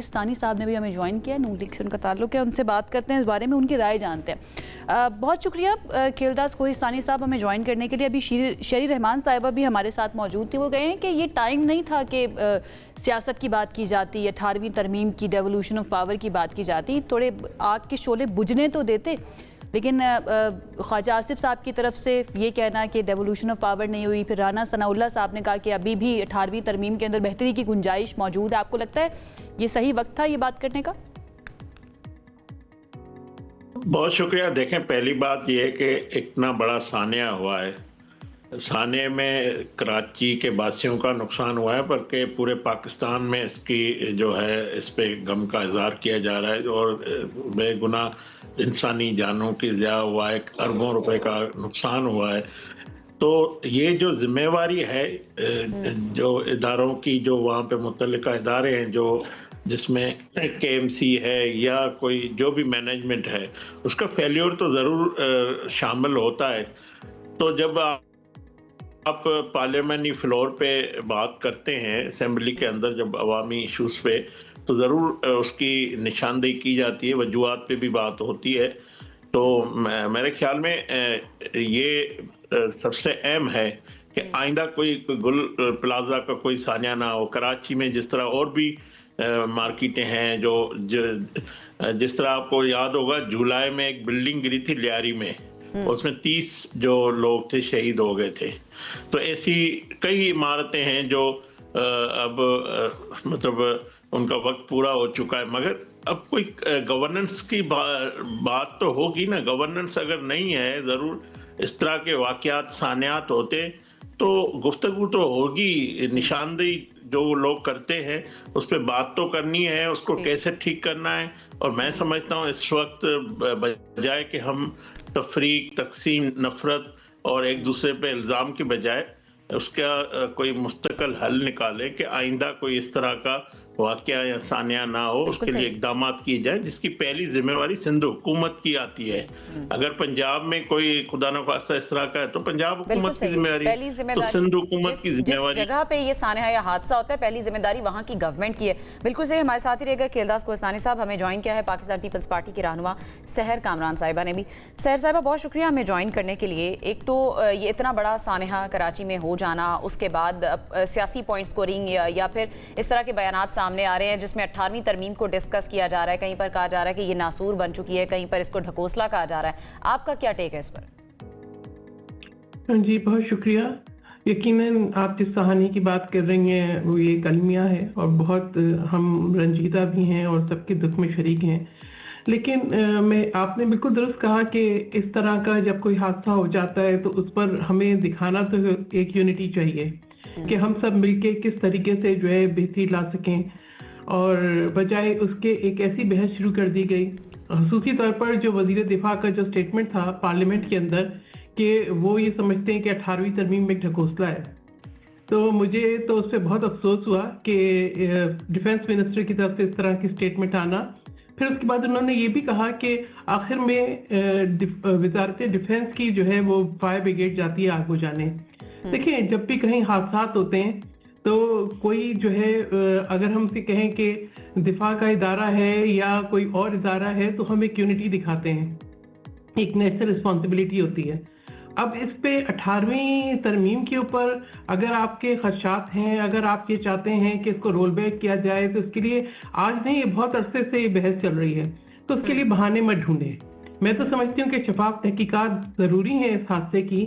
ثانی صاحب نے بھی ہمیں جوائن کیا ہے، نون لیگ سے ان کا تعلق ہے، ان سے بات کرتے ہیں، اس بارے میں ان کی رائے جانتے ہیں۔ بہت شکریہ کھیلداس کوہستانی صاحب ہمیں جوائن کرنے کے لیے۔ ابھی شیری رحمان صاحبہ بھی ہمارے ساتھ موجود تھی، وہ کہے ہیں کہ یہ ٹائم نہیں تھا کہ سیاست کی بات کی جاتی، 18ویں ترمیم کی، ڈیولوشن آف پاور کی بات کی جاتی، تھوڑے آگ کے شعلے بجھنے تو دیتے۔ لیکن خواجہ آصف صاحب کی طرف سے یہ کہنا کہ ڈیولوشن آف پاور نہیں ہوئی، پھر رانا ثناء اللہ صاحب نے کہا کہ ابھی بھی 18ویں ترمیم کے اندر بہتری کی گنجائش موجود ہے۔ آپ کو لگتا ہے یہ صحیح وقت تھا یہ بات کرنے کا؟ بہت شکریہ۔ دیکھیں، پہلی بات یہ ہے کہ اتنا بڑا سانحہ ہوا ہے، سانحے میں کراچی کے باسیوں کا نقصان ہوا ہے، بلکہ پورے پاکستان میں اس کی جو ہے اس پہ غم کا اظہار کیا جا رہا ہے، اور بے گناہ انسانی جانوں کی ضیاع ہوا ہے، اربوں روپے کا نقصان ہوا ہے۔ تو یہ جو ذمہ واری ہے جو اداروں کی، جو وہاں پہ متعلقہ ادارے ہیں، جس میں کے ایم سی ہے یا کوئی جو بھی مینجمنٹ ہے، اس کا فیلیور تو ضرور شامل ہوتا ہے۔ تو جب آپ پارلیمنٹری فلور پہ بات کرتے ہیں، اسمبلی کے اندر جب عوامی ایشوز پہ، تو ضرور اس کی نشاندہی کی جاتی ہے، وجوہات پہ بھی بات ہوتی ہے۔ تو میرے خیال میں یہ سب سے اہم ہے کہ آئندہ کوئی گل پلازا کا کوئی سانحہ نہ ہو۔ کراچی میں جس طرح اور بھی مارکیٹیں ہیں، جس طرح آپ کو یاد ہوگا جولائی میں ایک بلڈنگ گری تھی لیاری میں، اس میں 30 جو لوگ تھے شہید ہو گئے تھے۔ تو ایسی کئی عمارتیں ہیں جو اب مطلب ان کا وقت پورا ہو چکا ہے، مگر اب کوئی گورننس کی بات تو ہوگی نا۔ گورننس اگر نہیں ہے، ضرور اس طرح کے واقعات، سانحات ہوتے تو گفتگو تو ہوگی، نشاندہی جو لوگ کرتے ہیں اس پہ بات تو کرنی ہے، اس کو کیسے ٹھیک کرنا ہے۔ اور میں سمجھتا ہوں اس وقت بجائے کہ ہم تفریق، تقسیم، نفرت اور ایک دوسرے پہ الزام کی بجائے اس کا کوئی مستقل حل نکالے کہ آئندہ کوئی اس طرح کا واقعہ یا سانحہ نہ ہو، اس کے لیے اقدامات کیے جائیں، جس کی پہلی ذمہ واری سندھ حکومت کی آتی ہے۔ اگر پنجاب میں کوئی خدا نخواستہ اس طرح کا ہے تو پنجاب حکومت کی ذمہ داری، تو سندھ حکومت کی ذمہ واری، جس جگہ پہ یہ سانحہ یا حادثہ ہوتا ہے پہلی ذمہ داری وہاں کی گورنمنٹ کی ہے۔ بالکل صحیح، ہمارے ساتھ ہی رہے گا کھیلداس کوہستانی صاحب، ہمیں جوائن کیا ہے پاکستان پیپلز پارٹی کی رہنما سحر کامران صاحبہ نے بھی۔ سحر صاحبہ بہت شکریہ ہمیں جوائن کرنے کے لیے۔ ایک تو یہ اتنا بڑا سانحہ کراچی میں ہو جانا، اس کے بعد سیاسی پوائنٹ سکورنگ یا پھر اس طرح کے بیانات سامنے آ رہے ہیں جس میں 18ویں ترمیم کو ڈسکس کیا جا رہا ہے، کہیں پر کہا جا رہا ہے کہ یہ ناسور بن چکی ہے، کہیں پر اس کو ڈھکوسلا کہا جا رہا ہے۔ آپ کا کیا ٹیک ہے اس پر؟ جی بہت شکریہ۔ یقیناً آپ جس کہانی کی بات کر رہی ہیں وہ یہ کلمیہ ہے، اور بہت ہم رنجیدہ بھی ہیں اور سب کے دکھ میں شریک ہیں۔ لیکن آپ نے بالکل درست کہا کہ اس طرح کا جب کوئی حادثہ ہو جاتا ہے تو اس پر ہمیں دکھانا تو ایک یونٹی چاہیے کہ ہم سب مل کے کس طریقے سے جو ہے بہتری لا سکیں، اور بجائے اس کے ایک ایسی بحث شروع کر دی گئی، خصوصی طور پر جو وزیر دفاع کا جو سٹیٹمنٹ تھا پارلیمنٹ کے اندر کہ وہ یہ سمجھتے ہیں کہ 18ویں ترمیم میں ایک ڈھکوسلا ہے۔ تو مجھے تو اس پہ بہت افسوس ہوا کہ ڈیفنس منسٹر کی طرف سے اس طرح کی سٹیٹمنٹ آنا۔ پھر اس کے بعد انہوں نے یہ بھی کہا کہ آخر میں وزارت ڈیفنس کی جو ہے وہ فائر بریگیڈ جاتی ہے آگ بجھانے۔ دیکھیں، جب بھی کہیں حادثات ہوتے ہیں تو کوئی جو ہے اگر ہم سے کہیں کہ دفاع کا ادارہ ہے یا کوئی اور ادارہ ہے تو ہم ایک یونٹی دکھاتے ہیں، ایک نیشنل رسپانسبلٹی ہوتی ہے۔ اب اس پہ 18ویں ترمیم کے اوپر اگر آپ کے خدشات ہیں، اگر آپ یہ چاہتے ہیں کہ اس کو رول بیک کیا جائے، تو اس کے لیے آج نہیں، یہ بہت عرصے سے یہ بحث چل رہی ہے، تو اس کے لیے بہانے مت ڈھونڈیں۔ میں تو سمجھتی ہوں کہ شفاف تحقیقات ضروری ہیں اس حادثے کی۔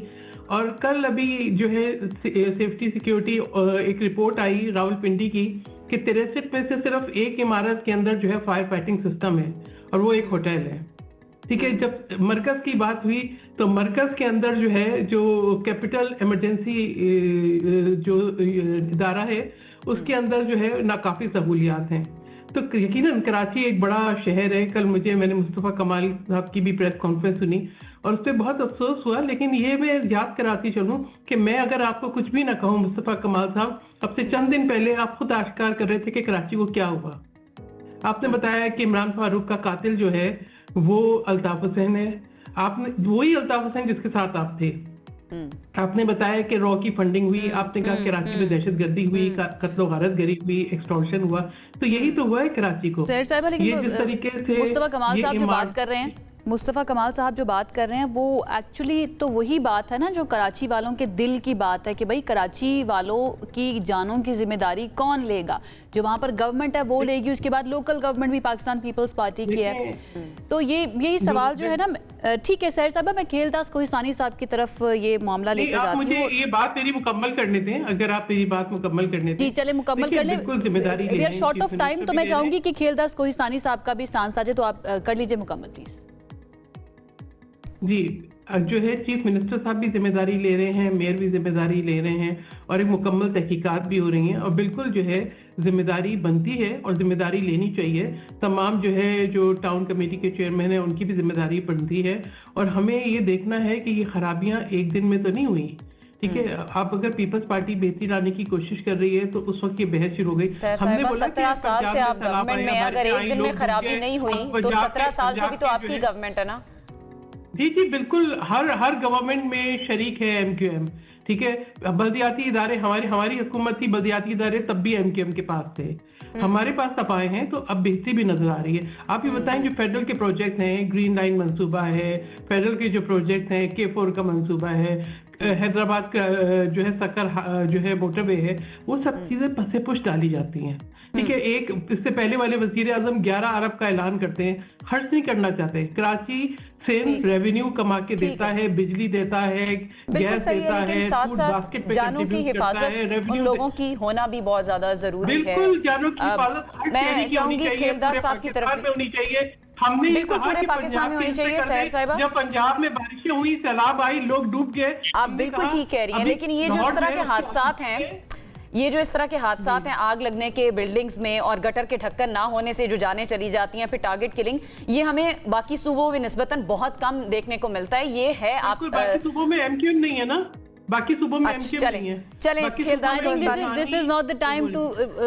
اور کل ابھی جو ہے سیفٹی سیکیورٹی ایک رپورٹ آئی راولپنڈی کی کہ 63 میں سے صرف ایک عمارت کے اندر جو ہے فائر فائٹنگ سسٹم ہے، اور وہ ایک ہوٹل ہے۔ ٹھیک ہے، جب مرکز کی بات ہوئی تو مرکز کے اندر جو ہے جو کیپٹل ایمرجنسی جو ادارہ ہے اس کے اندر جو ہے کافی سہولیات ہیں۔ تو یقیناً کراچی ایک بڑا شہر ہے۔ کل میں نے مصطفیٰ کمال صاحب کی بھی پریس کانفرنس سنی اور اس پہ بہت افسوس ہوا، لیکن یہ میں یاد کراتی چلوں کہ میں اگر آپ کو کچھ بھی نہ کہوں مصطفیٰ کمال صاحب، اب سے چند دن پہلے آپ خود آشکار کر رہے تھے کہ کراچی کو کیا ہوا۔ آپ نے بتایا کہ عمران فاروق کا قاتل جو ہے وہ الطاف حسین ہے، آپ نے وہی الطاف حسین جس کے ساتھ آپ تھے، आपने बताया कि रॉ की फंडिंग हुई, आपने कहा कराची में दहशतगर्दी हुई, कत्लो गारत गरी हुई, एक्सटॉर्शन हुआ, तो यही तो हुआ है कराची को। सैयद साहिबा, लेकिन ये जिस तरीके से मुस्तफा कमाल ये साहब जो इमारत- बात कर रहे हैं, मुस्तफ़ा कमाल साहब जो बात कर रहे हैं वो एक्चुअली तो वही बात है ना जो कराची वालों के दिल की बात है कि भाई कराची वालों की जानों की जिम्मेदारी कौन लेगा। जो वहाँ पर गवर्नमेंट है वो लेगी, उसके बाद लोकल गवर्नमेंट भी पाकिस्तान पीपल्स पार्टी की है। तो यही सवाल जो है ना, ठीक है सैयद साहब, मैं खेलदास कोहिस्तानी साहब की तरफ ये मामला लेकर आप जाती मुझे हूँ। ये बात मेरी मुकम्मल करने दें, अगर आप मेरी बात मुकम्मल करने दें। जी चले मुकम्मल कर लें, बिल्कुल जिम्मेदारी we are short of time, तो मैं चाहूंगी कि खेलदास कोहिस्तानी साहब का भी स्थान साझे, तो आप कर लीजिए मुकम्मल प्लीज। जी, जो है चीफ मिनिस्टर साहब भी जिम्मेदारी ले रहे हैं, मेयर भी जिम्मेदारी ले रहे हैं और एक मुकम्मल तहकीकात भी हो रही हैं और बिल्कुल जो है जिम्मेदारी बनती है और जिम्मेदारी लेनी चाहिए। तमाम जो है जो टाउन कमेटी के चेयरमैन हैं उनकी भी जिम्मेदारी बनती है और हमें ये देखना है कि ये खराबियां एक दिन में तो नहीं हुई। ठीक है, आप अगर पीपल्स पार्टी बेहतरी लाने की कोशिश कर रही है तो उस वक्त ये बहस शुरू हो गई। हमने बोला 17 साल से आप गवर्नमेंट में, अगर एक दिन में खराबी नहीं हुई तो 17 साल से भी तो आपकी गवर्नमेंट है ना। जी जी बिल्कुल, हर गवर्नमेंट में शरीक है एमक्यूएम। ठीक है, बल्दियाती इदारे, हमारी हुकूमत थी, बल्दियाती इदारे तब भी एमक्यूएम के पास थे, हमारे पास तब आए हैं, तो अब बेहतरी भी नजर आ रही है। आप ये बताएं, जो फेडरल के प्रोजेक्ट हैं, ग्रीन लाइन मंसूबा है, फेडरल के जो प्रोजेक्ट हैं, K4 का मंसूबा है, हैदराबाद का जो है सक्कर जो है मोटरवे है, वो सब चीजें पसे पुश डाली जाती हैं। ठीक है, एक इससे पहले वाले वजीर आजम 11 अरब का ऐलान करते हैं, खर्च नहीं करना चाहते। कराची सेम रेवेन्यू कमा के देता है, बिजली देता है, गैस देता है, साथ साथ जानों की हिफाजत उन लोगों की होना भी बहुत ज्यादा जरूरी है। बिल्कुल, जानों की हिफाजत हर शहरी की होनी चाहिए, खेलदास साहब की तरफ में होनी चाहिए। हमने ये कहा कि पाकिस्तान में होनी चाहिए। सैयद साहिबा, जब पंजाब में बारिशें हुई, सैलाब आई, लोग डूब गए, आप बिल्कुल ठीक कह रही हैं, लेकिन ये जो इस तरह के हादसात हैं, ये जो इस तरह के हादसात हैं, आग लगने के बिल्डिंग्स में और गटर के ढक्कन ना होने से जो जानें चली जाती हैं, फिर टारगेट किलिंग, ये हमें बाकी सूबों में निस्बतन बहुत कम देखने को मिलता है। ये है आप बाकी सूबों में एमक्यूएम नहीं है ना, बाकी सूबों में एमक्यूएम नहीं है। चलें इस खेलदास this is not the time to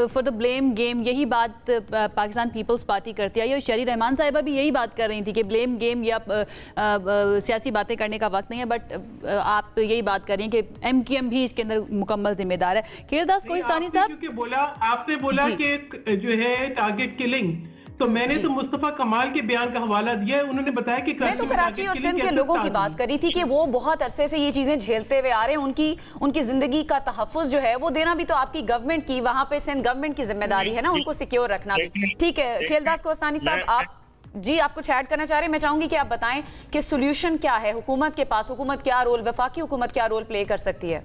for the blame game. यही बात पाकिस्तान पीपल्स पार्टी करती है, और शहरी रहमान साहिबा भी यही बात कर रही थी कि ब्लेम गेम या सियासी बातें करने का वक्त नहीं है, बट आप यही बात कर रही हैं कि एमक्यूएम भी इसके अंदर मुकम्मल जिम्मेदार है। खेलदास कोहिस्तानी साहब, आपने बोला कि जो है टारगेट किलिंग, तो मैंने तो मुस्तफा कमाल के बयान का हवाला दिया है, उन्होंने बताया कि मैं तो कराची और सिंध के लोगों की बात करी थी कि वो बहुत अरसे से ये चीजें झेलते हुए आ रहे हैं, उनकी जिंदगी का तहफ्फुज़ जो है वो देना भी तो आपकी गवर्नमेंट की, वहां पे सिंध गवर्नमेंट की जिम्मेदारी है ना, उनको सिक्योर रखना भी। ठीक है खेलदास कोहिस्तानी साहब, आप जी आप कुछ ऐड करना चाह रहे हैं? मैं चाहूंगी कि आप बताएं कि सोल्यूशन क्या है हुकूमत के पास, हुकूमत क्या रोल, वफाकी हुकूमत क्या रोल प्ले कर सकती है?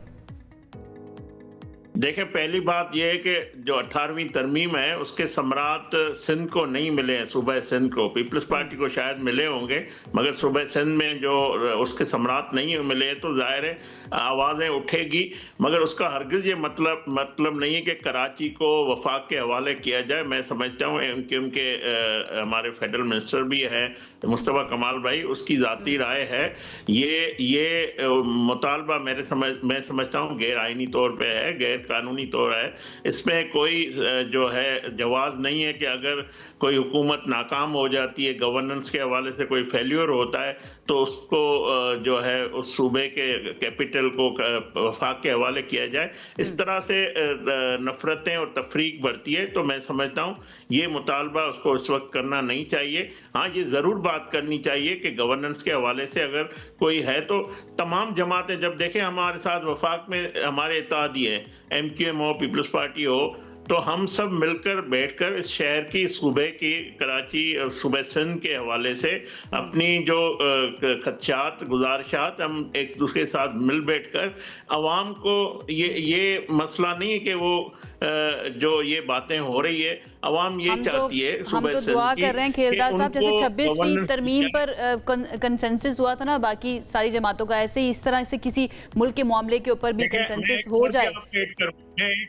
देखें, पहली बात यह है कि जो 18वीं तरमीम है उसके सम्राट सिंध को नहीं मिले हैं, सूबा सिंध को। पीपल्स पार्टी को शायद मिले होंगे, मगर सूबा सिंध में जो उसके सम्राट नहीं मिले हैं, तो जाहिर है आवाज़ें उठेगी, मगर उसका हरगिज़ ये मतलब नहीं है कि कराची को वफाक के हवाले किया जाए। मैं समझता हूँ उनके हमारे फेडरल मिनिस्टर भी है मुस्तफा कमाल भाई, उसकी ज़ाती राय है। ये मुतालबा मैं समझता हूँ गैर आइनी तौर पर है, गैर कानूनी तौर है। इसमें कोई जो है जवाज नहीं है कि अगर कोई हुकूमत नाकाम हो जाती है, गवर्नेंस के हवाले से कोई फेल्योर होता है, तो उसको जो है उस सूबे के कैपिटल को वफाक के हवाले किया जाए। इस तरह से नफरतें और तफरीक बढ़ती है। तो मैं समझता हूँ ये मुतालबा उसको इस वक्त करना नहीं चाहिए। हाँ, ये ज़रूर बात करनी चाहिए कि गवर्नेंस के हवाले से अगर कोई है तो तमाम जमातें, जब देखें हमारे साथ वफाक में हमारे इत्तेहादी है, एमक्यूएम हो, पीपल्स पार्टी हो, तो हम सब मिलकर बैठकर इस शहर की, सूबे की, कराची और सूबे सिंध के हवाले से अपनी जो खदशात, गुजारिशात हम एक दूसरे के साथ मिल बैठकर आवाम को, ये मसला नहीं है कि वो जो ये बातें हो रही है, आवाम ये चाहती है। हम तो दुआ कर रहे हैं खेलदास साहब, जैसे 26वीं तरमीम पर कंसेंसस हुआ था ना बाकी सारी जमातों का, ऐसे ही इस तरह से किसी मुल्क के मामले के ऊपर भी कंसेंसस हो जाए।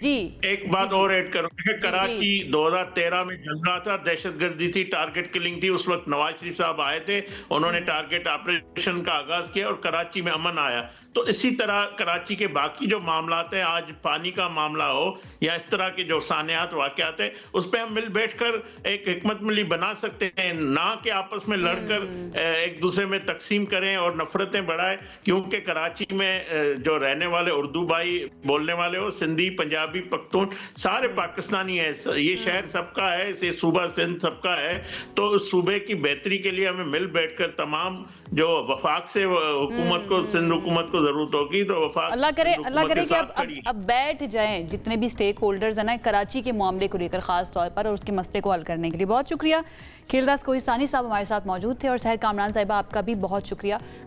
जी एक बात और ऐड करूंगा। कराची 2013 में जल रहा था, दहशतगर्दी थी, टारगेट किलिंग थी, उस वक्त नवाज शरीफ साहब आए थे, उन्होंने टारगेट ऑपरेशन का आगाज किया और कराची में अमन आया। तो इसी तरह कराची के बाकी जो मामलात हैं, आज पानी का मामला हो या इस तरह के जो सानियात वाकयात है, उस पर हम मिल बैठकर एक हिकमत मिली बना सकते हैं, ना कि आपस में लड़कर एक दूसरे में तकसीम करें और नफरतें बढ़ाएं। क्योंकि कराची में जो रहने वाले उर्दू भाई बोलने वाले हो, सिंधी, पंजाबी, पख्तून, सारे पाकिस्तानी है। ये शहर सबका है, ये सूबा सिंध सबका है। तो उस सूबे की बेहतरी के लिए हमें मिल बैठकर तमाम जो वफाक से हुकूमत को, सिंध हुकूमत को जरूरत होगी तो वफाक अल्लाह करे कि अब बैठ जाएं जितने भी स्टेक होल्डर्स हैं ना कराची के मामले को लेकर खास तौर पर, और उसके मसले को हल करने के लिए। बहुत शुक्रिया। खिलदास कोहिस्तानी साहब हमारे साथ मौजूद थे, और सहर कामरान साहिबा आपका भी बहुत शुक्रिया।